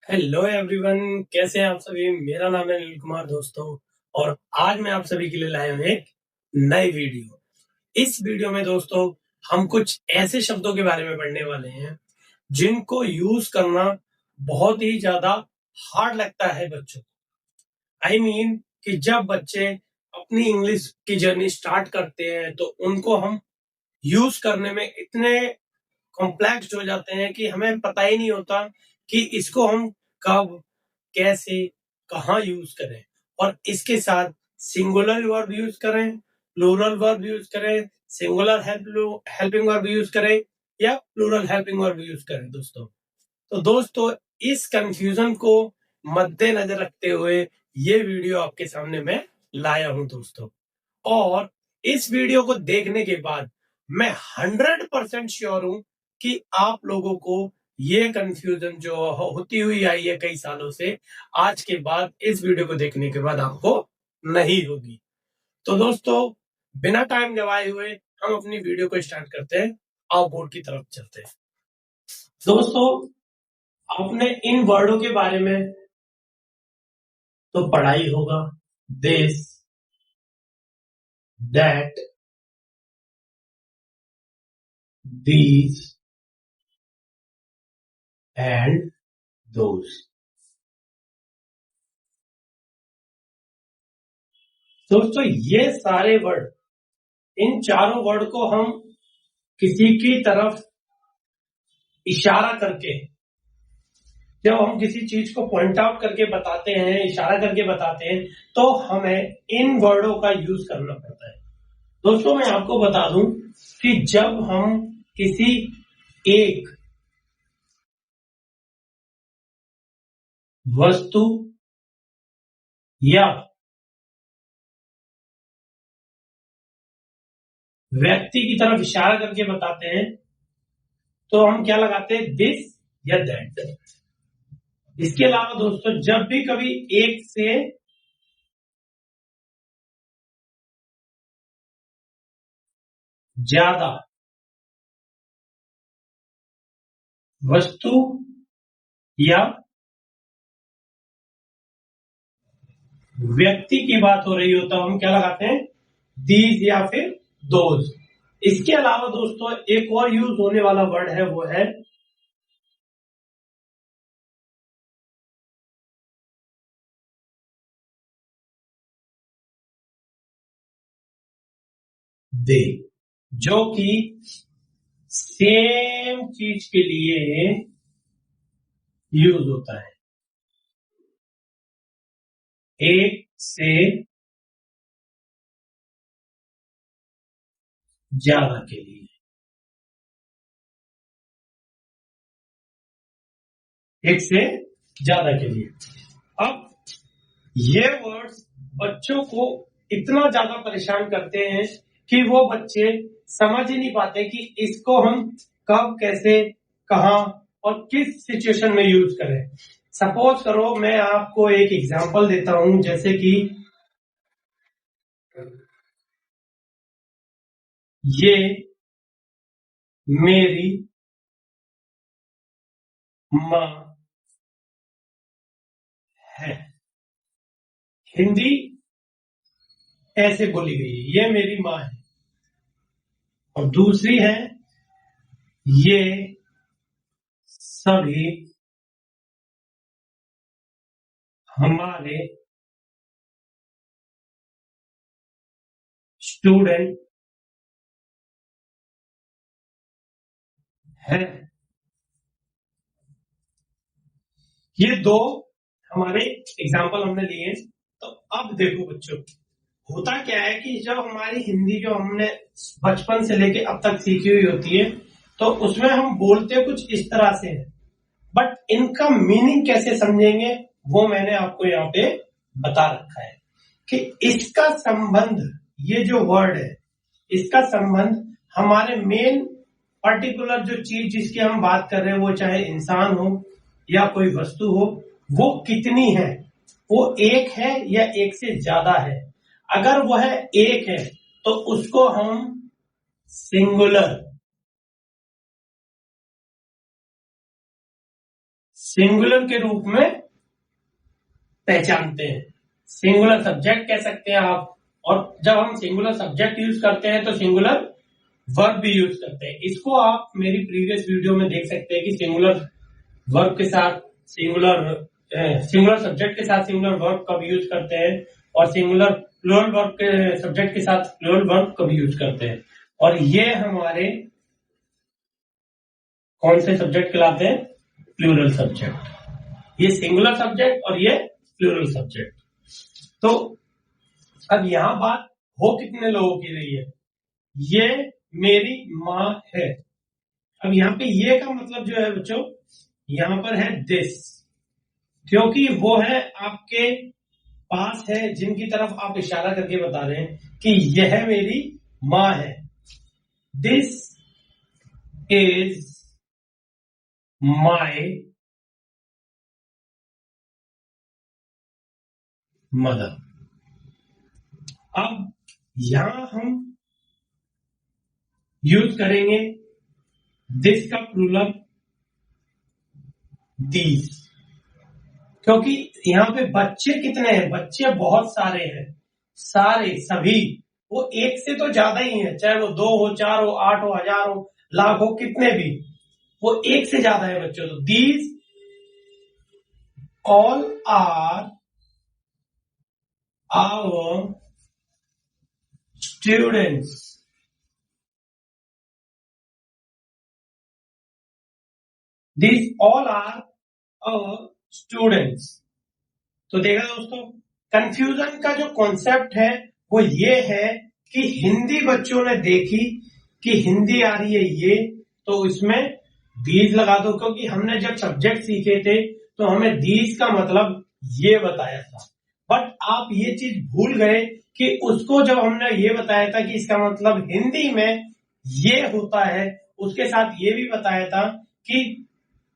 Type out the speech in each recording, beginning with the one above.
Hello everyone, कैसे हैं आप सभी। मेरा नाम है अनिल कुमार दोस्तों, और आज मैं आप सभी के लिए लाया हूं एक नई वीडियो। इस वीडियो में दोस्तों हम कुछ ऐसे शब्दों के बारे में पढ़ने वाले हैं जिनको यूज करना बहुत ही ज्यादा हार्ड लगता है बच्चों को। कि जब बच्चे अपनी इंग्लिश की जर्नी स्टार्ट करते हैं तो उनको हम यूज करने में इतने कॉम्प्लेक्स हो जाते हैं कि हमें पता ही नहीं होता कि इसको हम कब, कैसे, कहाँ यूज करें। और इसके साथ सिंगुलर वर्ब यूज करें, प्लूरल वर्ब यूज करें, सिंगुलर हेल्पिंग वर्ब यूज करें या प्लूरल हेल्पिंग वर्ब यूज करें दोस्तों। तो दोस्तों इस कंफ्यूजन को मद्देनजर रखते हुए ये वीडियो आपके सामने मैं लाया हूं दोस्तों। और इस वीडियो को देखने के बाद मैं 100% श्योर हूं कि आप लोगों को ये कंफ्यूजन जो होती हुई आई है कई सालों से, आज के बाद इस वीडियो को देखने के बाद आपको नहीं होगी। तो दोस्तों बिना टाइम गवाए हुए हम अपनी वीडियो को स्टार्ट करते हैं। आओ बोर्ड की तरफ चलते हैं। दोस्तों आपने इन वर्डों के बारे में तो पढ़ा ही होगा। This, that, these and those। दोस्तों ये सारे वर्ड, इन चारों वर्ड को हम किसी की तरफ इशारा करके, जब हम किसी चीज को पॉइंट आउट करके बताते हैं, इशारा करके बताते हैं, तो हमें इन वर्डों का यूज करना पड़ता है। दोस्तों मैं आपको बता दूं कि जब हम किसी एक वस्तु या व्यक्ति की तरफ इशारा करके बताते हैं तो हम क्या लगाते हैं, दिस या दैट। इसके अलावा दोस्तों जब भी कभी एक से ज्यादा वस्तु या व्यक्ति की बात हो रही हो तो हम क्या लगाते हैं, दीज या फिर दोज। इसके अलावा दोस्तों एक और यूज होने वाला वर्ड है, वो है दे, जो कि सेम चीज के लिए यूज होता है, एक से ज्यादा के लिए। एक से ज्यादा के लिए। अब ये वर्ड्स बच्चों को इतना ज्यादा परेशान करते हैं कि वो बच्चे समझ ही नहीं पाते कि इसको हम कब, कैसे, कहां और किस सिचुएशन में यूज करें। सपोज करो मैं आपको एक एग्जांपल देता हूं, जैसे कि ये मेरी माँ है। हिंदी ऐसे बोली गई है, ये मेरी माँ है। और दूसरी है, ये सभी हमारे स्टूडेंट हैं। ये दो हमारे एग्जाम्पल हमने लिए। तो अब देखो बच्चों, होता क्या है कि जब हमारी हिंदी जो हमने बचपन से लेके अब तक सीखी हुई होती है तो उसमें हम बोलते कुछ इस तरह से हैं, बट इनका मीनिंग कैसे समझेंगे वो मैंने आपको यहाँ पे बता रखा है कि इसका संबंध, ये जो वर्ड है इसका संबंध हमारे मेन पर्टिकुलर जो चीज जिसकी हम बात कर रहे हैं, वो चाहे इंसान हो या कोई वस्तु हो, वो कितनी है, वो एक है या एक से ज्यादा है। अगर वह एक है तो उसको हम सिंगुलर सिंगुलर के रूप में पहचानते हैं। सिंगुलर सब्जेक्ट कह सकते हैं आप, और जब हम सिंगुलर सब्जेक्ट यूज करते हैं तो सिंगुलर वर्ब भी यूज करते हैं। इसको आप मेरी प्रीवियस वीडियो में देख सकते हैं कि सिंगुलर वर्ब के साथ सिंगुलर सब्जेक्ट के साथ सिंगुलर वर्ब कब यूज करते हैं, और सिंगुलर प्लूरल वर्ब के सब्जेक्ट के साथ प्लूरल वर्ब कब यूज करते हैं। और ये हमारे कौन से सब्जेक्ट कहलाते हैं? Plural subject. ये सिंगुलर सब्जेक्ट और ये प्लूरल सब्जेक्ट। तो अब यहां बात हो कितने लोगों की रही है? ये मेरी माँ है। अब यहाँ पे ये का मतलब जो है बच्चों, यहां पर है दिस, क्योंकि वो है आपके पास है जिनकी तरफ आप इशारा करके बता रहे हैं कि यह मेरी माँ है। This is my mother. अब यहां हम यूज करेंगे दिस का प्लूरल दीज, क्योंकि यहाँ पे बच्चे कितने हैं? बच्चे बहुत सारे हैं, सारे सभी, वो एक से तो ज्यादा ही है, चाहे वो 2 हो, 4 हो, 8 हो, 1000 हो, लाख हो, कितने भी, वो एक से ज्यादा है बच्चों। तो these all are our students. These all are our students. तो देखा दोस्तों, कंफ्यूजन का जो कॉन्सेप्ट है वो ये है कि हिंदी बच्चों ने देखी कि हिंदी आ रही है ये, तो इसमें दीज लगा दो, क्योंकि हमने जब सब्जेक्ट सीखे थे तो हमें दीज का मतलब ये बताया था। बट आप ये चीज भूल गए कि उसको जब हमने ये बताया था कि इसका मतलब हिंदी में ये होता है, उसके साथ ये भी बताया था कि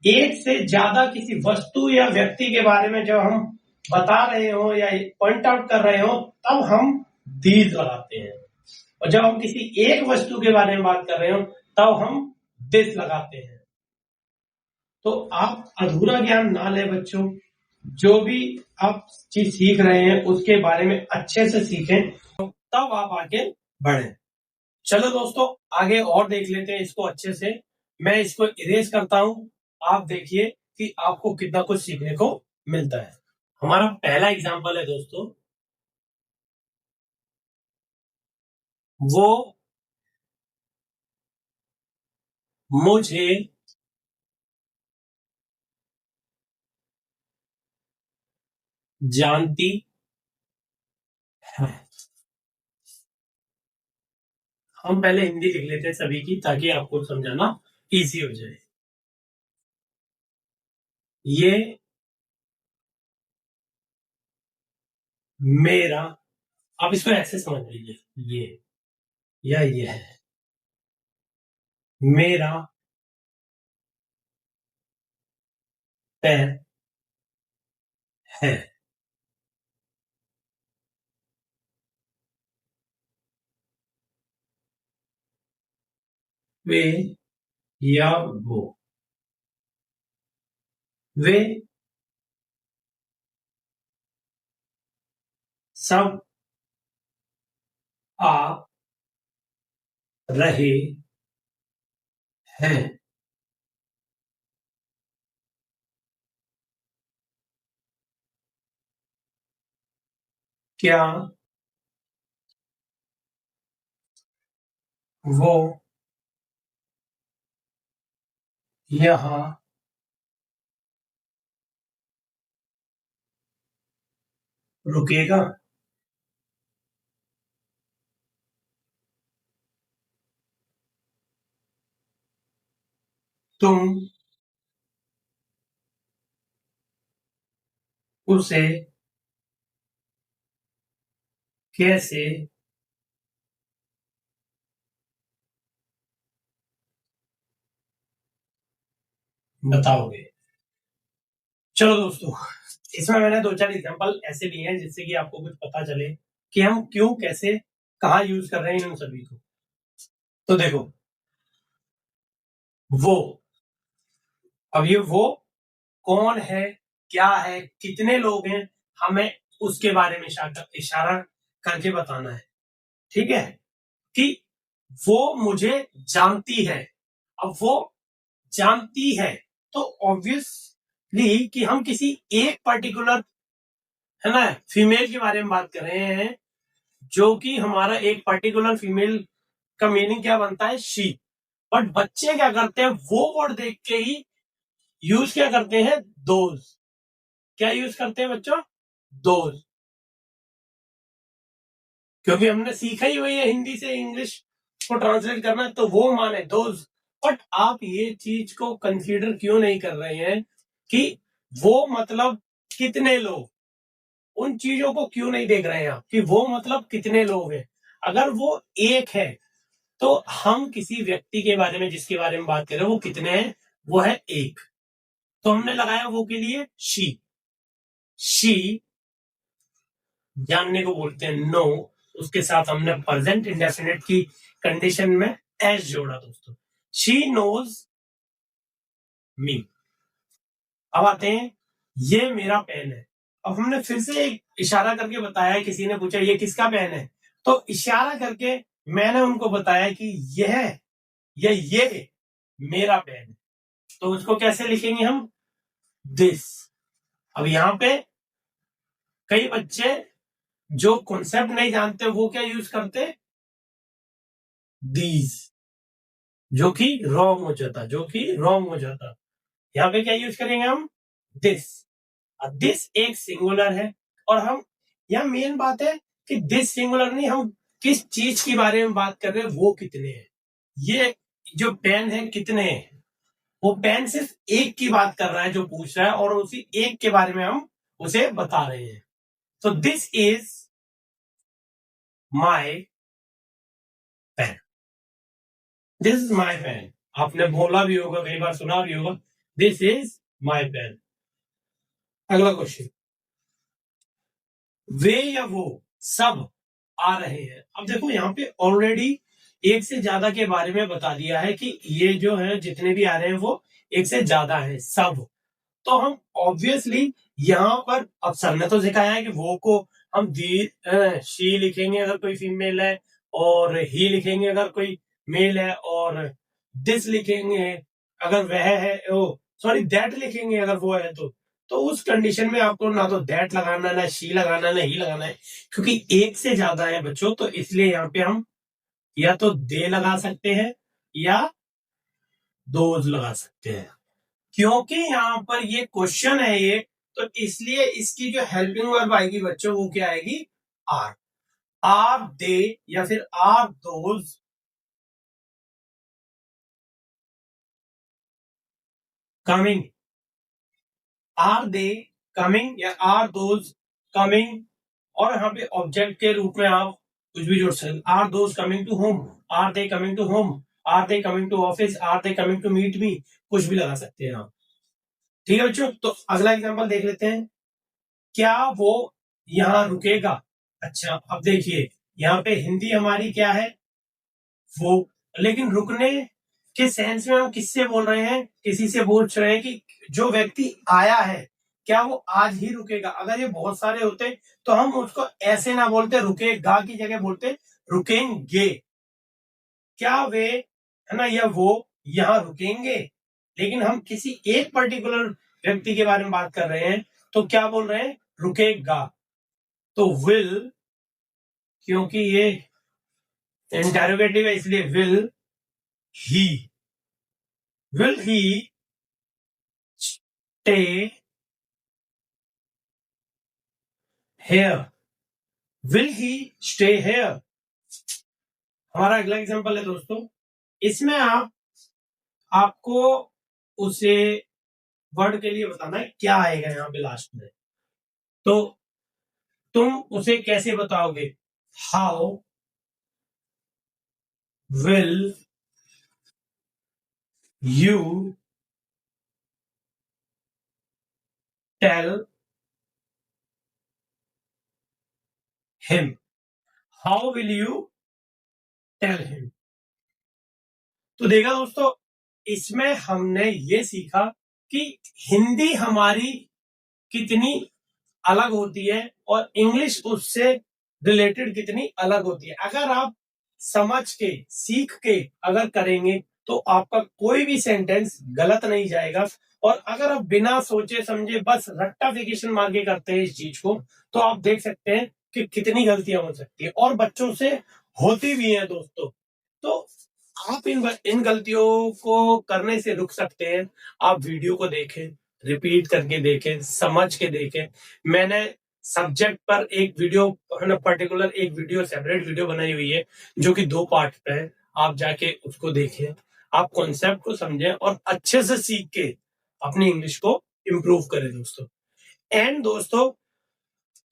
एक से ज्यादा किसी वस्तु या व्यक्ति के बारे में जब हम बता रहे हो या पॉइंट आउट कर रहे हो तब हम दीज लगाते हैं, और जब हम किसी एक वस्तु के बारे में बात कर रहे हो तब हम दिस लगाते हैं। तो आप अधूरा ज्ञान ना ले बच्चों, जो भी आप चीज सीख रहे हैं उसके बारे में अच्छे से सीखें, तब आप आगे बढ़े। चलो दोस्तों, आगे और देख लेते हैं इसको अच्छे से। मैं इसको इरेज करता हूं, आप देखिए कि आपको कितना कुछ सीखने को मिलता है। हमारा पहला एग्जांपल है दोस्तों, वो मुझे जानती है। हम पहले हिंदी लिख लेते हैं सभी की, ताकि आपको समझाना इजी हो जाए। ये मेरा, आप इसको ऐसे समझ लीजिए, ये या ये है मेरा पैर है। वे या वो, वे सब आ रहे हैं। क्या वो यहाँ रुकेगा? तुम उसे कैसे बताओगे? चलो दोस्तों, इसमें मैंने 2-4 एग्जांपल ऐसे लिए हैं जिससे कि आपको कुछ पता चले कि हम क्यों, कैसे, कहाँ यूज कर रहे हैं इन सभी को। तो देखो, वो, अब ये वो कौन है, क्या है, कितने लोग हैं, हमें उसके बारे में इशारा करके बताना है। ठीक है, कि वो मुझे जानती है। अब वो जानती है तो ऑब्वियसली कि हम किसी एक पर्टिकुलर, है ना, फीमेल के बारे में बात कर रहे हैं, जो कि हमारा एक पर्टिकुलर फीमेल का मीनिंग क्या बनता है, शी। बट बच्चे क्या करते हैं, वो वर्ड देख के ही यूज क्या करते हैं, दोज। क्या यूज करते हैं बच्चों, दोज, क्योंकि हमने सीखा ही वही है हिंदी से इंग्लिश को ट्रांसलेट करना, तो वो माने दोज। बट आप ये चीज को कंसीडर क्यों नहीं कर रहे हैं कि वो मतलब कितने लोग, उन चीजों को क्यों नहीं देख रहे हैं आप कि वो मतलब कितने लोग हैं। अगर वो एक है तो हम किसी व्यक्ति के बारे में जिसके बारे में बात कर रहे हैं वो कितने हैं, वो है एक। तो हमने लगाया वो के लिए शी। शी जानने को बोलते हैं नो, उसके साथ हमने प्रेजेंट इंडेफिनिट की कंडीशन में एस जोड़ा दोस्तों। She knows me. अब आते हैं, ये मेरा पेन है। अब हमने फिर से एक इशारा करके बताया, किसी ने पूछा ये किसका पेन है, तो इशारा करके मैंने उनको बताया कि यह या ये मेरा पेन है। तो उसको कैसे लिखेंगे हम, दिस। अब यहां पे कई बच्चे जो कॉन्सेप्ट नहीं जानते वो क्या यूज करते, दीज, जो कि रॉन्ग हो जाता, जो कि रॉन्ग हो जाता। यहाँ पे क्या यूज करेंगे हम, दिस। दिस एक सिंगुलर है, और हम यहाँ मेन बात है कि दिस सिंगुलर नहीं, हम किस चीज के बारे में बात कर रहे हैं, वो कितने हैं। ये जो पेन है कितने हैं, वो पेन सिर्फ एक की बात कर रहा है जो पूछ रहा है, और उसी एक के बारे में हम उसे बता रहे हैं। तो this is my pen, this is my pen. आपने बोला भी होगा, कई बार सुना भी होगा, दिस इज माई पेन। अगला क्वेश्चन, वे या वो सब आ रहे हैं। अब देखो यहाँ पे ऑलरेडी एक से ज्यादा के बारे में बता दिया है कि ये जो है जितने भी आ रहे हैं वो एक से ज्यादा है, सब। तो हम ऑब्वियसली यहाँ पर, अब सर ने तो सिखाया है कि वो को हम दी शी लिखेंगे अगर कोई फीमेल है, और ही लिखेंगे अगर कोई मेल है, और दिस लिखेंगे अगर वह है, ओ सॉरी दैट लिखेंगे अगर वो है तो उस कंडीशन में आपको ना तो दैट लगाना, ना शी लगाना, ना ही लगाना है, क्योंकि एक से ज्यादा है बच्चों। तो इसलिए यहाँ पे हम या तो दे लगा सकते हैं या दोज लगा सकते हैं, क्योंकि यहाँ पर ये क्वेश्चन है ये, तो इसलिए इसकी जो हेल्पिंग वर्ब आएगी बच्चों वो क्या आएगी, आर। आर दे या फिर are those coming, are they coming या आर दोज कमिंग। और यहाँ पे ऑब्जेक्ट के रूप में आप कुछ भी जोड़ सकते, are those coming to home, are they coming to home, are they coming to office, are they coming to meet me, कुछ भी लगा सकते हैं आप। ठीक है बच्चों, तो अगला एग्जांपल देख लेते हैं, क्या वो यहाँ रुकेगा। अच्छा अब देखिए, यहाँ पे हिंदी हमारी क्या है, वो, लेकिन रुकने के सेंस में हम किससे बोल रहे हैं, किसी से पूछ रहे हैं कि जो व्यक्ति आया है क्या वो आज ही रुकेगा। अगर ये बहुत सारे होते तो हम उसको ऐसे ना बोलते रुकेगा की जगह बोलते रुकेंगे। क्या वे, है ना, या वो यहाँ रुकेंगे, लेकिन हम किसी एक पर्टिकुलर व्यक्ति के बारे में बात कर रहे हैं तो क्या बोल रहे हैं, रुकेगा। तो विल, क्योंकि ये इंटेरोगेटिव है इसलिए he will he stay here, will he stay here. हमारा अगला एग्जांपल है दोस्तों, इसमें आपको उसे वर्ड के लिए बताना है क्या आएगा यहाँ पे लास्ट में। तो तुम उसे कैसे बताओगे, how will you tell him, how will you tell him. तो देखा दोस्तों, इसमें हमने ये सीखा कि हिंदी हमारी कितनी अलग होती है और इंग्लिश उससे रिलेटेड कितनी अलग होती है। अगर आप समझ के सीख के अगर करेंगे तो आपका कोई भी सेंटेंस गलत नहीं जाएगा। और अगर आप बिना सोचे समझे बस रट्टाफिकेशन मार के करते हैं इस चीज को, तो आप देख सकते हैं कि कितनी गलतियां हो सकती है और बच्चों से होती भी हैं दोस्तों। तो आप इन गलतियों को करने से रुक सकते हैं। आप वीडियो को देखें, रिपीट करके देखें, समझ के देखें। मैंने सब्जेक्ट पर एक वीडियो पर्टिकुलर एक वीडियो सेपरेट वीडियो बनाई हुई है जो कि 2 पार्ट पे है। आप जाके उसको देखें, आप कॉन्सेप्ट को समझें और अच्छे से सीख के अपनी इंग्लिश को इम्प्रूव करें दोस्तों। एंड दोस्तों,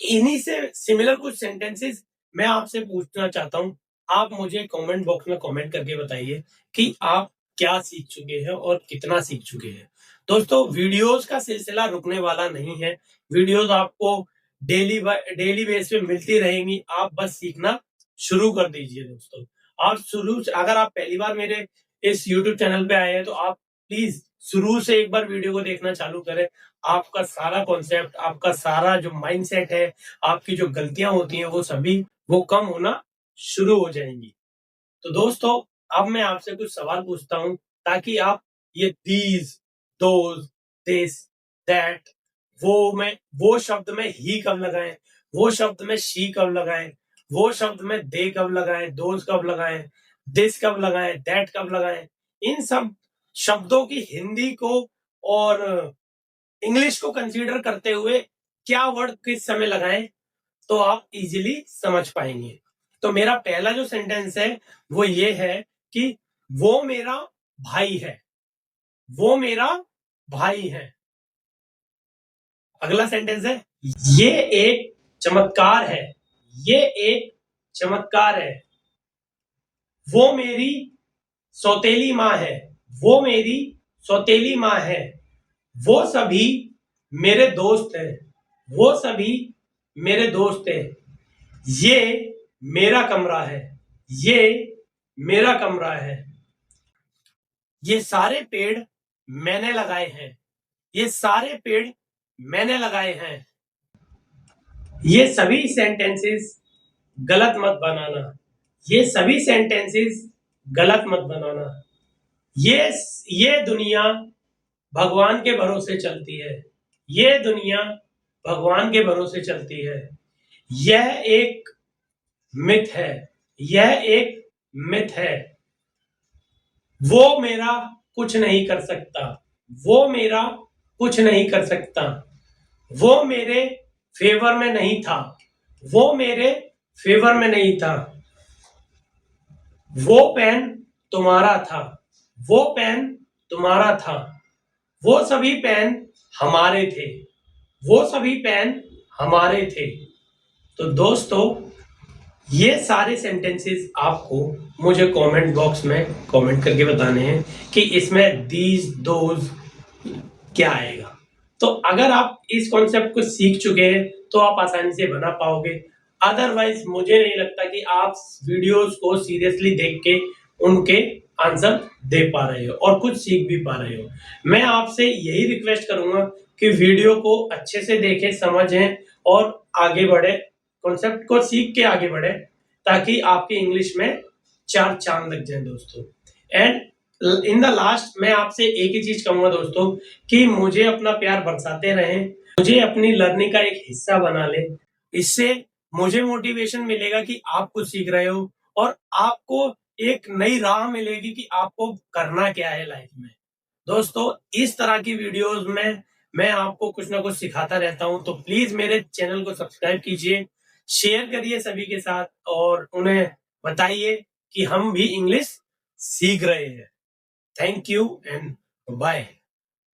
इन्हीं से सिमिलर कुछ सेंटेंसेस मैं आपसे पूछना चाहता हूं। आप मुझे कमेंट बॉक्स में कमेंट करके बताइए कि आप क्या सीख चुके हैं और कितना सीख चुके हैं। दोस्तों, वीडियोस का सिलसिला रुकने वाला नहीं है। वीडियोस आपको डेली बेस पे मिलती रहेंगी। आप बस सीखना शुरू कर दीजिए दोस्तों। आप अगर आप पहली बार मेरे इस YouTube चैनल पे आए हैं तो आप प्लीज शुरू से एक बार वीडियो को देखना चालू करें। आपका सारा कॉन्सेप्ट, आपका सारा जो माइंडसेट है, आपकी जो गलतियां होती हैं वो कम होना शुरू हो जाएंगी। तो दोस्तों, अब मैं आपसे कुछ सवाल पूछता हूं ताकि आप ये दीज, दोज, दिस, दैट, वो शब्द में ही कब लगाएं, वो शब्द में शी कब लगाएं, वो शब्द में दे कब लगाएं, दोज कब लगाएं, दिस कब लगाएं, दैट कब लगाएं, इन सब शब्दों की हिंदी को और इंग्लिश को कंसीडर करते हुए क्या वर्ड किस समय लगाएं तो आप इजीली समझ पाएंगे। तो मेरा पहला जो सेंटेंस है वो ये है कि वो मेरा भाई है। वो मेरा भाई है। अगला सेंटेंस है ये एक चमत्कार है। ये एक चमत्कार है। वो मेरी सौतेली माँ है। वो मेरी सौतेली माँ है। वो सभी मेरे दोस्त हैं। वो सभी मेरे दोस्त हैं। ये मेरा कमरा है। ये मेरा कमरा है। ये सारे पेड़ मैंने लगाए हैं। ये सारे पेड़ मैंने लगाए हैं। ये सभी सेंटेंसेस गलत मत बनाना। ये सभी सेंटेंसेस गलत मत बनाना। ये दुनिया भगवान के भरोसे चलती है। ये दुनिया भगवान के भरोसे चलती है। यह एक मिथ है। यह एक मिथ है। वो मेरा कुछ नहीं कर सकता। वो मेरा कुछ नहीं कर सकता। वो मेरे फेवर में नहीं था। वो मेरे फेवर में नहीं था। वो पेन तुम्हारा था। वो पेन तुम्हारा था। वो सभी पेन हमारे थे। वो सभी पेन हमारे थे। तो दोस्तों, ये सारे सेंटेंसेस आपको मुझे कमेंट बॉक्स में कमेंट करके बताने हैं कि इसमें दीज, दोज क्या आएगा। तो अगर आप इस कॉन्सेप्ट को सीख चुके हैं तो आप आसानी से बना पाओगे। अदरवाइज मुझे नहीं लगता कि आप वीडियोस को सीरियसली देख के उनके आंसर दे पा रहे हो और कुछ सीख भी पा रहे हो। मैं आपसे यही रिक्वेस्ट करूंगा कि वीडियो को अच्छे से देखें, समझें और आगे बढ़े, कॉन्सेप्ट को सीख के आगे बढ़े ताकि आपकी इंग्लिश में 4 चांद लग जाए दोस्तों। एंड इन द लास्ट मैं आपसे एक ही चीज कहूंगा दोस्तों कि मुझे अपना प्यार बरसाते रहें, मुझे अपनी लर्निंग का एक हिस्सा बना ले। इससे मुझे मोटिवेशन मिलेगा कि आप कुछ सीख रहे हो और आपको एक नई राह मिलेगी कि आपको करना क्या है लाइफ में। दोस्तों, इस तरह की वीडियोस में मैं आपको कुछ ना कुछ सिखाता रहता हूं। तो प्लीज मेरे चैनल को सब्सक्राइब कीजिए, शेयर करिए सभी के साथ और उन्हें बताइए कि हम भी इंग्लिश सीख रहे हैं। Thank you and bye.